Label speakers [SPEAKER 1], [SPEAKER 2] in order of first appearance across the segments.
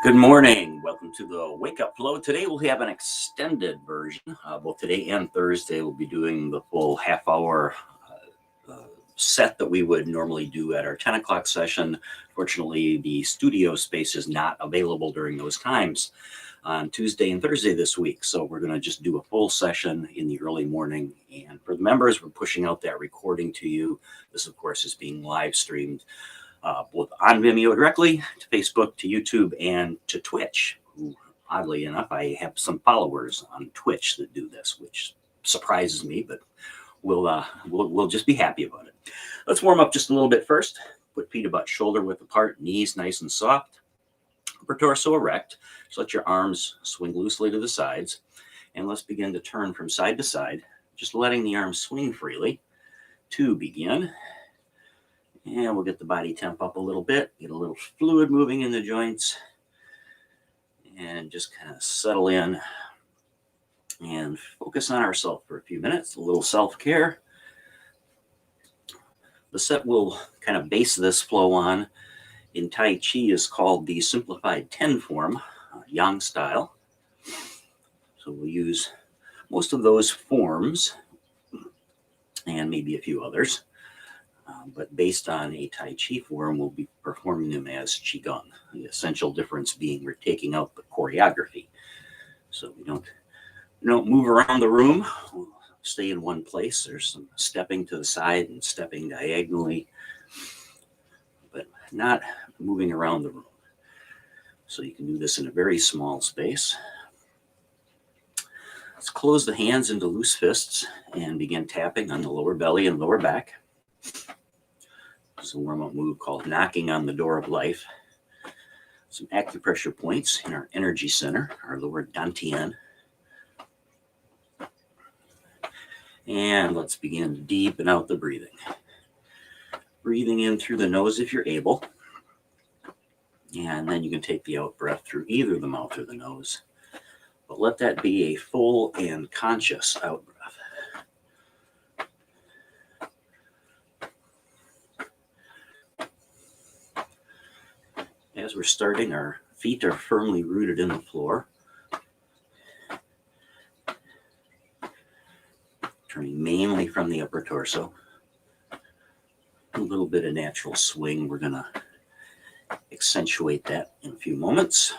[SPEAKER 1] Good morning. Welcome to the Wake Up Flow. Today we'll have an extended version. Both today and Thursday we'll be doing the full half-hour set that we would normally do at our 10 o'clock session. Fortunately, the studio space is not available during those times on Tuesday and Thursday this week. So we're going to just do a full session in the early morning. And for the members, we're pushing out that recording to you. This, of course, is being live streamed both on Vimeo directly, to Facebook, to YouTube, and to Twitch. Who, oddly enough, I have some followers on Twitch that do this, which surprises me, but we'll just be happy about it. Let's warm up just a little bit first. Put feet about shoulder width apart, knees nice and soft, upper torso erect. Just let your arms swing loosely to the sides, and let's begin to turn from side to side, just letting the arms swing freely. To begin. And we'll get the body temp up a little bit, get a little fluid moving in the joints, and just kind of settle in and focus on ourselves for a few minutes, a little self-care. The set we'll kind of base this flow on in Tai Chi is called the Simplified 10 form, Yang style. So we'll use most of those forms and maybe a few others. But based on a Tai Chi form, we'll be performing them as Qigong. The essential difference being we're taking out the choreography. So we don't move around the room. We'll stay in one place. There's some stepping to the side and stepping diagonally, but not moving around the room. So you can do this in a very small space. Let's close the hands into loose fists and begin tapping on the lower belly and lower back. It's a warm-up move called knocking on the door of life. Some acupressure points in our energy center, our lower dantian. And let's begin to deepen out the breathing. Breathing in through the nose if you're able. And then you can take the out breath through either the mouth or the nose. But let that be a full and conscious out breath. As we're starting, our feet are firmly rooted in the floor. Turning mainly from the upper torso. A little bit of natural swing. We're going to accentuate that in a few moments.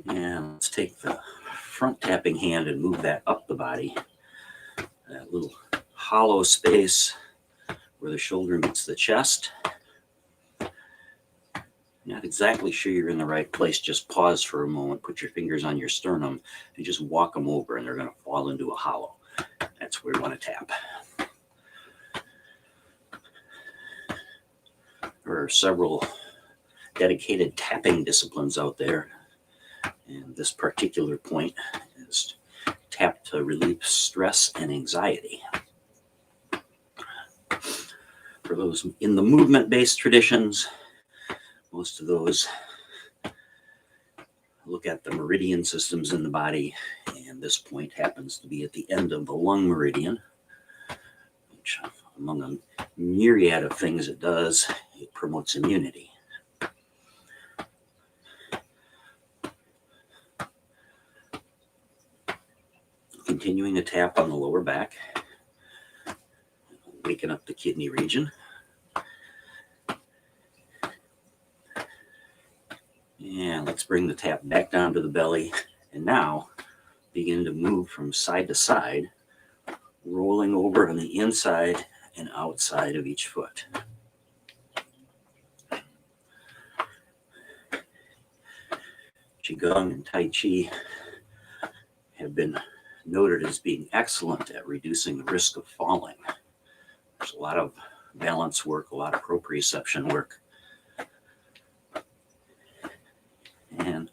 [SPEAKER 1] And let's take the front tapping hand and move that up the body. That little hollow space where the shoulder meets the chest. Not exactly sure you're in the right place. Just pause for a moment, put your fingers on your sternum, and just walk them over, and they're going to fall into a hollow. That's where we want to tap. There are several dedicated tapping disciplines out there, and this particular point is tap to relieve stress and anxiety. For those in the movement-based traditions, most of those look at the meridian systems in the body, and this point happens to be at the end of the lung meridian, which, among a myriad of things it does, it promotes immunity. Continuing to tap on the lower back, waking up the kidney region. And let's bring the tap back down to the belly. And now begin to move from side to side, rolling over on the inside and outside of each foot. Qigong and Tai Chi have been noted as being excellent at reducing the risk of falling. There's a lot of balance work, a lot of proprioception work. And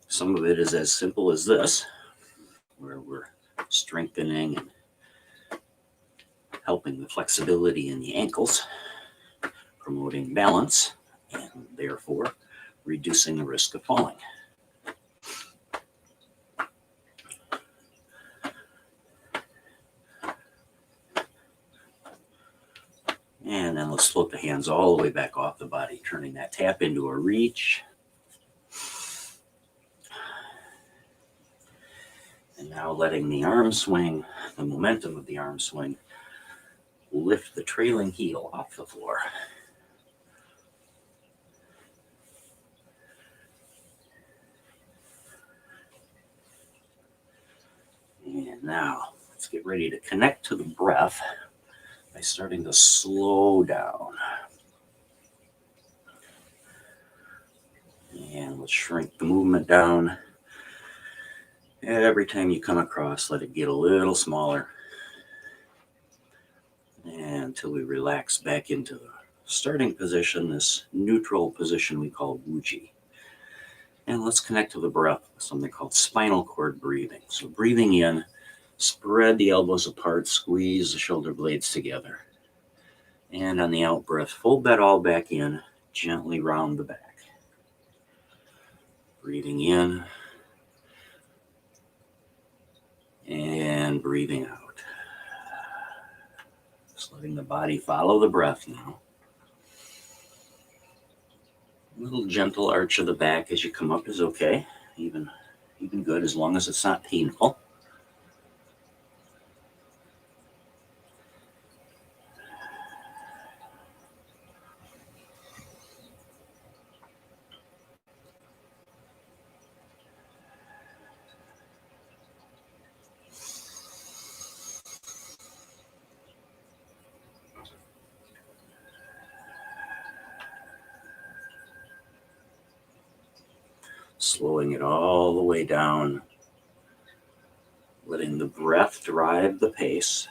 [SPEAKER 1] some of it is as simple as this, where we're strengthening and helping the flexibility in the ankles, promoting balance, and therefore reducing the risk of falling. And then let's float the hands all the way back off the body, turning that tap into a reach. And now letting the arm swing, the momentum of the arm swing, lift the trailing heel off the floor. And now let's get ready to connect to the breath by starting to slow down. And let's shrink the movement down. Every time you come across, let it get a little smaller. And until we relax back into the starting position, this neutral position we call Wuji. And let's connect to the breath with something called spinal cord breathing. So breathing in, spread the elbows apart, squeeze the shoulder blades together. And on the out breath, fold that all back in, gently round the back. Breathing in and breathing out. Just letting the body follow the breath now. A little gentle arch of the back as you come up is okay. Even good, as long as it's not painful. Slowing it all the way down, letting the breath drive the pace.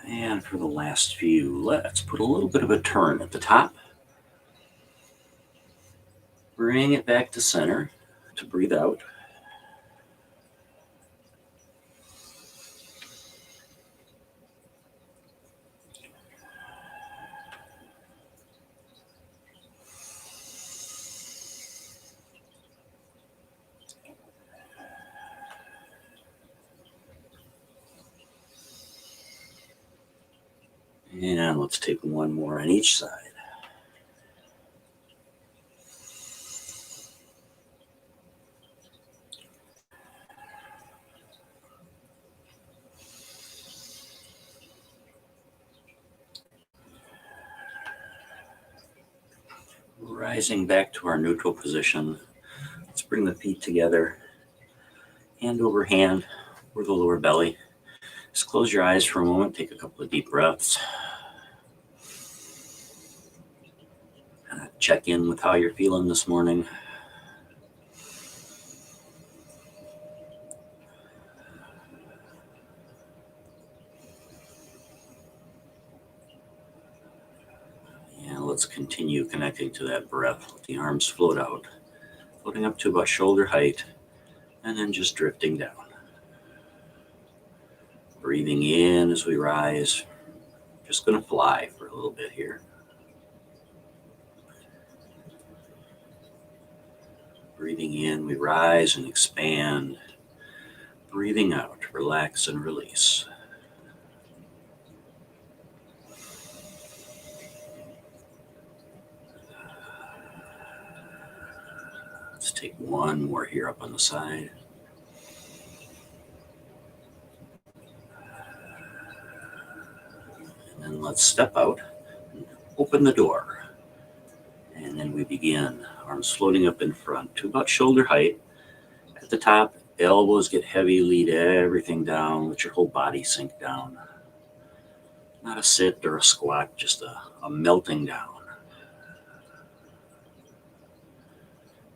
[SPEAKER 1] And for the last few, let's put a little bit of a turn at the top. Bring it back to center to breathe out. And let's take one more on each side. Rising back to our neutral position. Let's bring the feet together, hand over hand, over the lower belly. Just close your eyes for a moment, take a couple of deep breaths. Check in with how you're feeling this morning. And let's continue connecting to that breath. Let the arms float out, floating up to about shoulder height, and then just drifting down. Breathing in as we rise. Just going to fly for a little bit here. Breathing in, we rise and expand. Breathing out, relax and release. Let's take one more here up on the side. And then let's step out and open the door. And then we begin. Arms floating up in front to about shoulder height. At the top, elbows get heavy, lead everything down. Let your whole body sink down. Not a sit or a squat, just a melting down.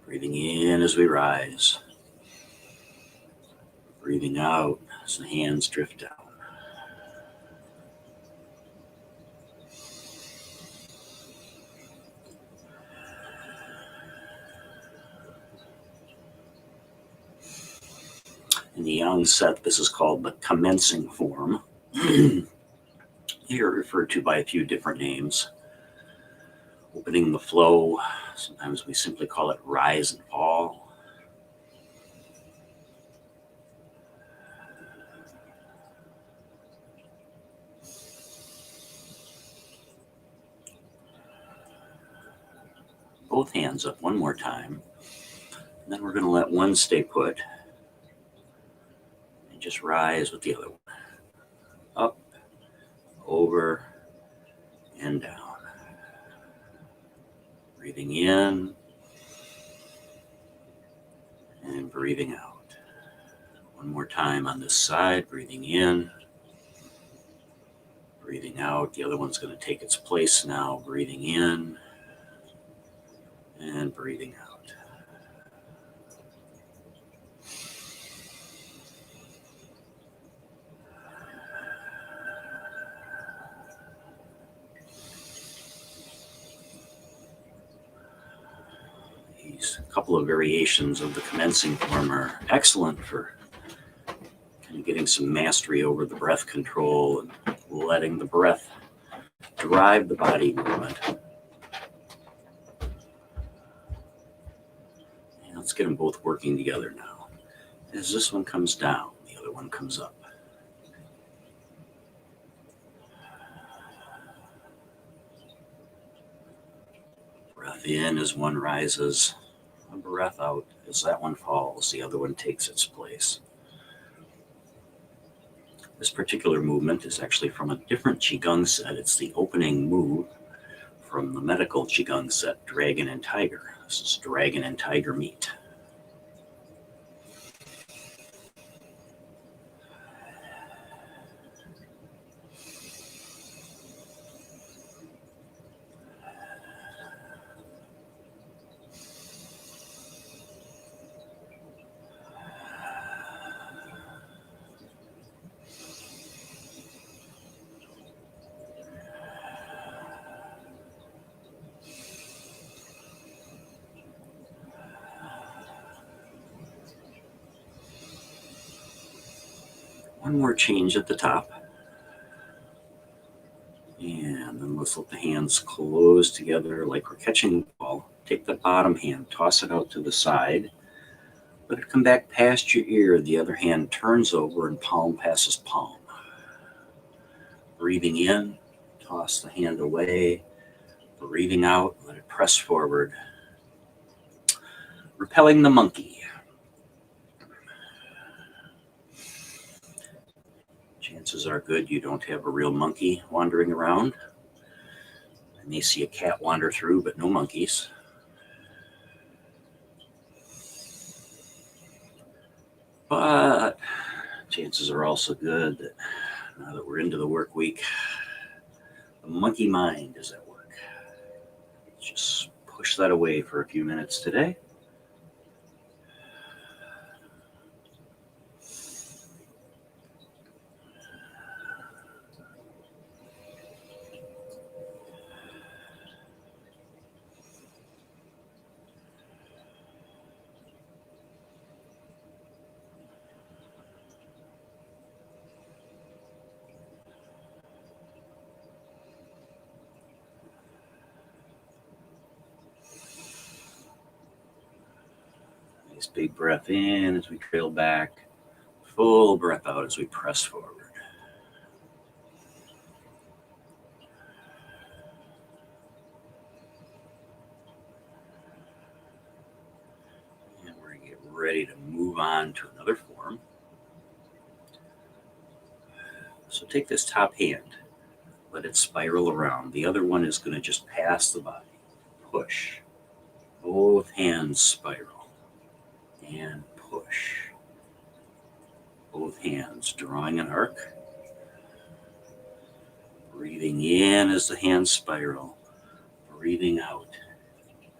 [SPEAKER 1] Breathing in as we rise. Breathing out as the hands drift down. In the Yang set, this is called the commencing form. Here referred to by a few different names. Opening the flow, sometimes we simply call it rise and fall. Both hands up one more time. And then we're going to let one stay put. And just rise with the other one. Up, over, and down. Breathing in and breathing out. One more time on this side, breathing in, breathing out. The other one's going to take its place now, breathing in and breathing out. These couple of variations of the commencing form are excellent for kind of getting some mastery over the breath control and letting the breath drive the body movement. And let's get them both working together now. As this one comes down, the other one comes up. Breath in as one rises, and breath out as that one falls, the other one takes its place. This particular movement is actually from a different Qigong set. It's the opening move from the medical Qigong set, Dragon and Tiger. This is Dragon and Tiger meet. One more change at the top. And then let's let the hands close together like we're catching the ball. Take the bottom hand, toss it out to the side. Let it come back past your ear. The other hand turns over and palm passes palm. Breathing in, toss the hand away. Breathing out, let it press forward. Repelling the monkey. Chances are good you don't have a real monkey wandering around. I may see a cat wander through, but no monkeys. But chances are also good that now that we're into the work week, the monkey mind is at work. Just push that away for a few minutes today. Nice big breath in as we trail back. Full breath out as we press forward. And we're going to get ready to move on to another form. So take this top hand, let it spiral around. The other one is going to just pass the body. Push. Both hands spiral. And push. Both hands drawing an arc. Breathing in as the hands spiral. Breathing out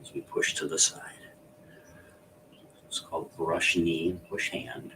[SPEAKER 1] as we push to the side. It's called brush knee, push hand.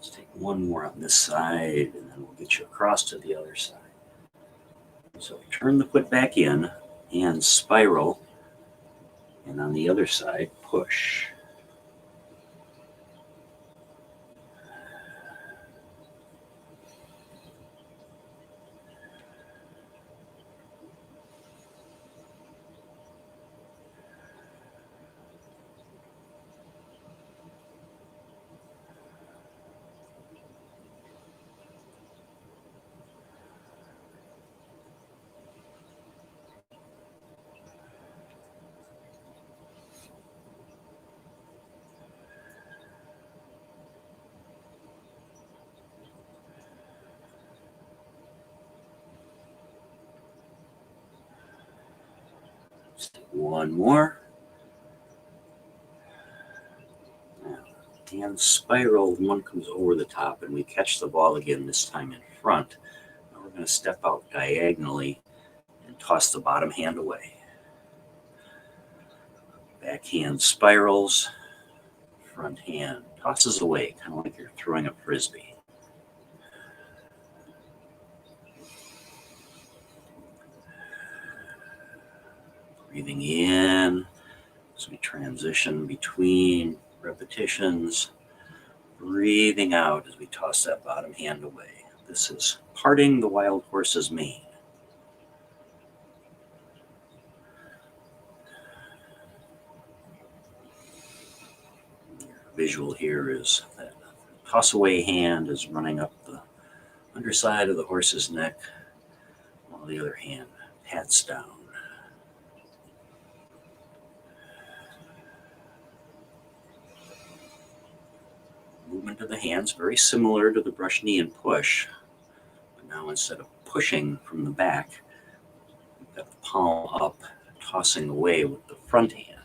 [SPEAKER 1] Let's take one more on this side, and then we'll get you across to the other side. So turn the foot back in and spiral, and on the other side, push. One more. And spiral, one comes over the top, and we catch the ball again, this time in front. Now we're going to step out diagonally and toss the bottom hand away. Back hand spirals, front hand tosses away, kind of like you're throwing a frisbee. Breathing in as we transition between repetitions. Breathing out as we toss that bottom hand away. This is parting the wild horse's mane. Your visual here is that toss away hand is running up the underside of the horse's neck, while the other hand pats down. Movement of the hands, very similar to the brush, knee, and push. But now instead of pushing from the back, we've got the palm up, tossing away with the front hand.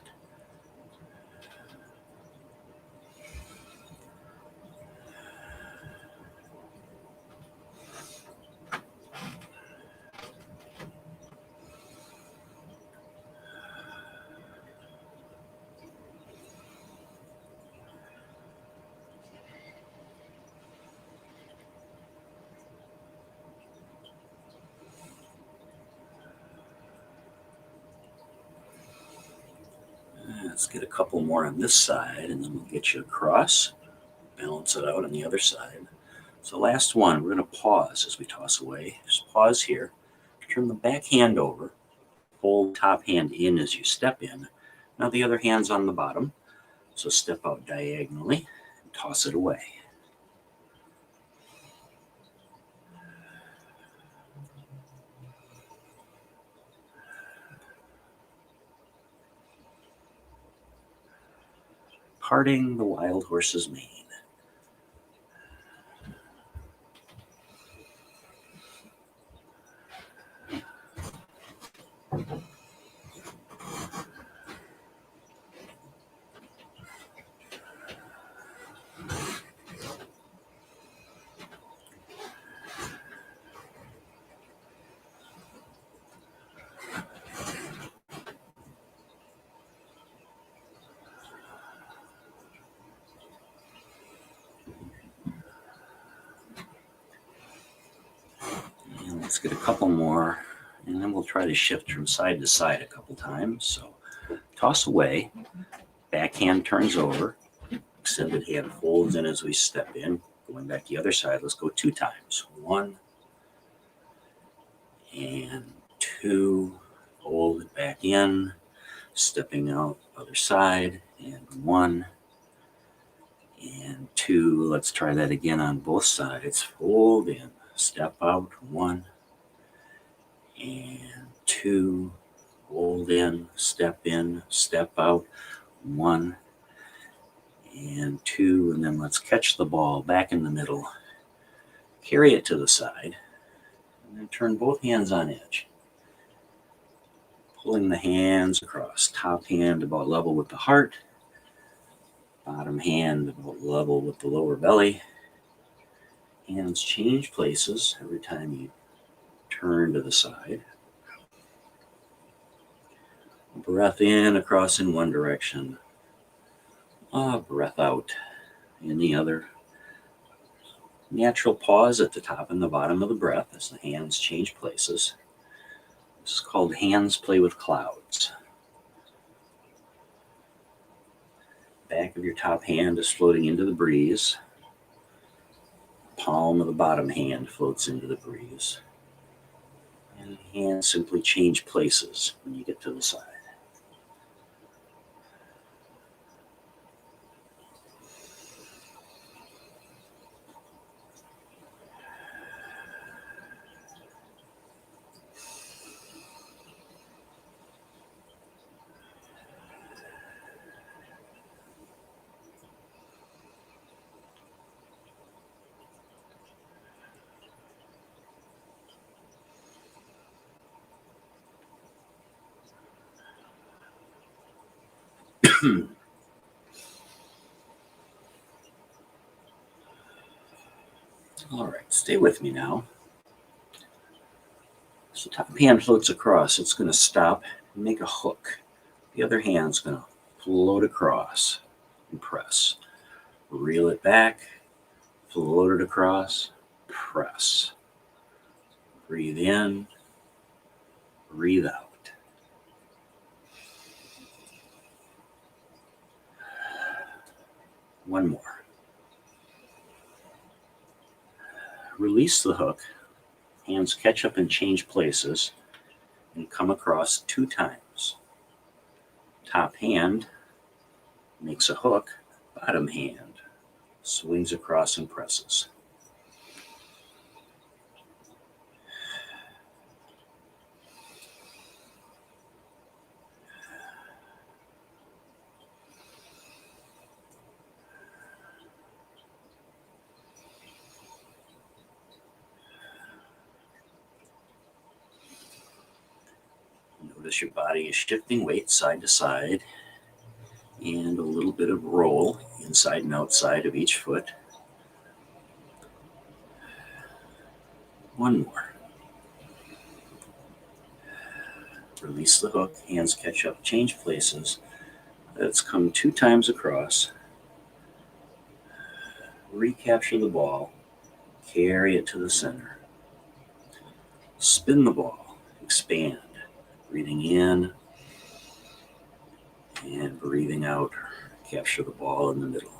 [SPEAKER 1] Let's get a couple more on this side, and then we'll get you across. Balance it out on the other side. So last one, we're going to pause as we toss away. Just pause here. Turn the back hand over. Hold top hand in as you step in. Now the other hand's on the bottom. So step out diagonally and toss it away. Parting the wild horse's mane. Let's get a couple more, and then we'll try to shift from side to side a couple times. So toss away, back hand turns over, extended hand folds in as we step in. Going back the other side, let's go 2 times. 1 and 2, hold it back in, stepping out other side, and 1 and 2. Let's try that again on both sides. Fold in, step out, 1 and 2, hold in, step out, 1 and 2, and then let's catch the ball back in the middle, carry it to the side, and then turn both hands on edge. Pulling the hands across, top hand about level with the heart, bottom hand about level with the lower belly. Hands change places every time you turn to the side. Breath in across in one direction. Breath out in the other. Natural pause at the top and the bottom of the breath as the hands change places. This is called hands play with clouds. Back of your top hand is floating into the breeze. Palm of the bottom hand floats into the breeze. And hands simply change places when you get to the side. All right, stay with me now. So top hand floats across. It's going to stop and make a hook. The other hand's going to float across and press. Reel it back, float it across, press. Breathe in, breathe out. One more. Release the hook. Hands catch up and change places and come across 2 times. Top hand makes a hook, bottom hand swings across and presses. Notice your body is shifting weight side to side and a little bit of roll inside and outside of each foot. One more. Release the hook, hands catch up, change places. Let's come 2 times across. Recapture the ball, carry it to the center. Spin the ball, expand. Breathing in and breathing out. Capture the ball in the middle.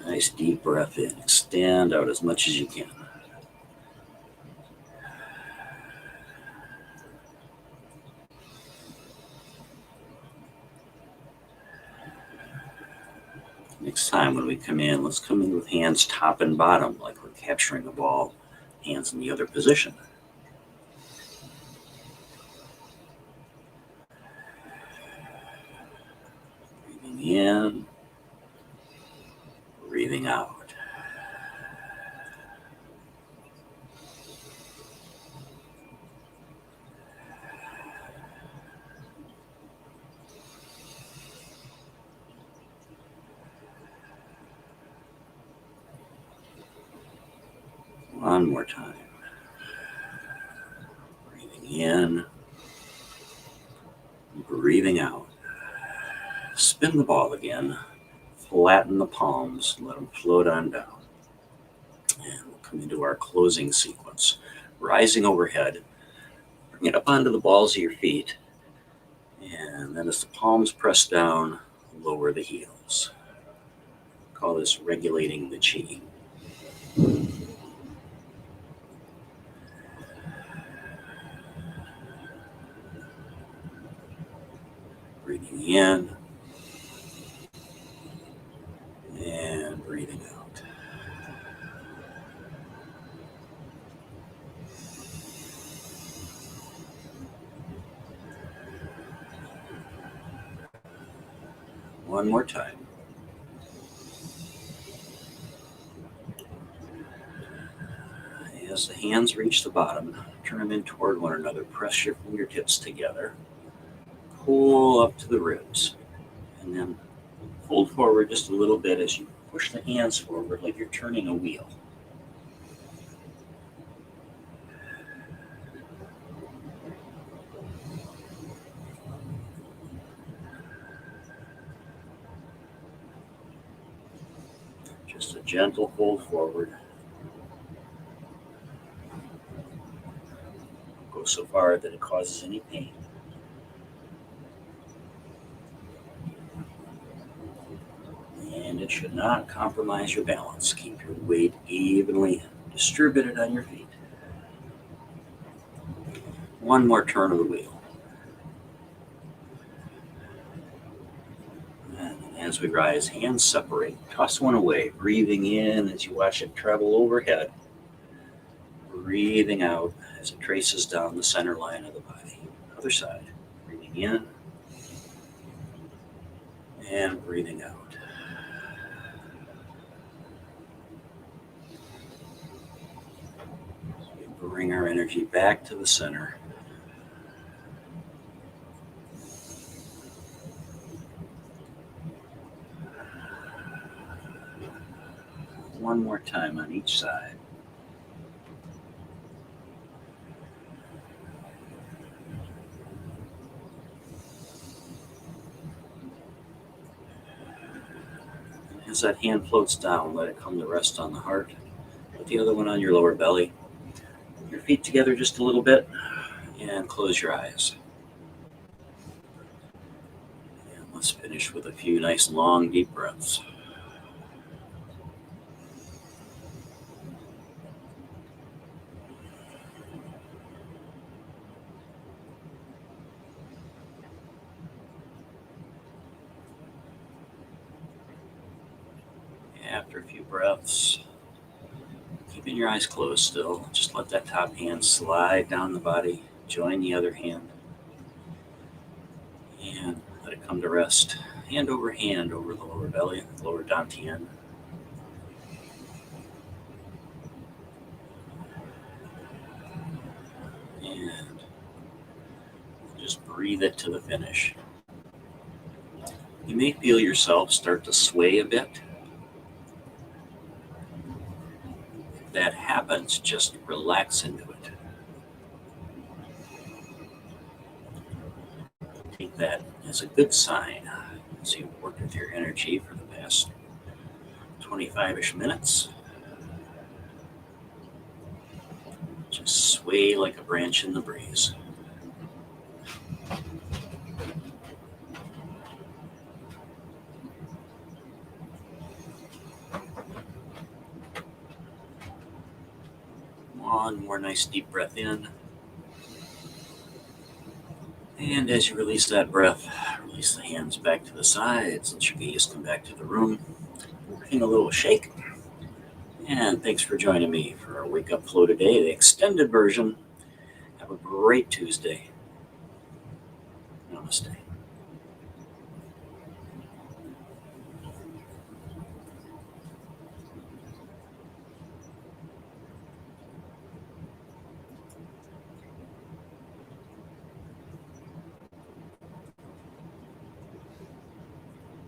[SPEAKER 1] Nice deep breath in. Extend out as much as you can. Next time when we come in, let's come in with hands top and bottom, like we're capturing the ball, hands in the other position. Breathing in, breathing out. One more time. Breathing in, breathing out. Spin the ball again. Flatten the palms, let them float on down. And we'll come into our closing sequence. Rising overhead, bring it up onto the balls of your feet. And then as the palms press down, lower the heels. Call this regulating the chi. Breathing in and breathing out. One more time. As the hands reach the bottom, turn them in toward one another. Press your fingertips together. Pull up to the ribs. And then fold forward just a little bit as you push the hands forward like you're turning a wheel. Just a gentle fold forward. Go so far that it causes any pain. And it should not compromise your balance. Keep your weight evenly distributed on your feet. One more turn of the wheel. And as we rise, hands separate. Toss one away, breathing in as you watch it travel overhead. Breathing out as it traces down the center line of the body. Other side. Breathing in and breathing out. We bring our energy back to the center. One more time on each side. As that hand floats down, let it come to rest on the heart. Put the other one on your lower belly. Your feet together just a little bit and close your eyes. And let's finish with a few nice long deep breaths. After a few breaths, keeping your eyes closed still, just let that top hand slide down the body, join the other hand, and let it come to rest, hand over the lower belly, lower dantian. And just breathe it to the finish. You may feel yourself start to sway a bit. If that happens, just relax into it. Take that as a good sign as you've worked with your energy for the past 25-ish minutes. Just sway like a branch in the breeze. One more nice deep breath in. And as you release that breath, release the hands back to the sides. Let your gaze come back to the room. We're getting a little shake. And thanks for joining me for our Wake Up Flow today, the extended version. Have a great Tuesday. Namaste.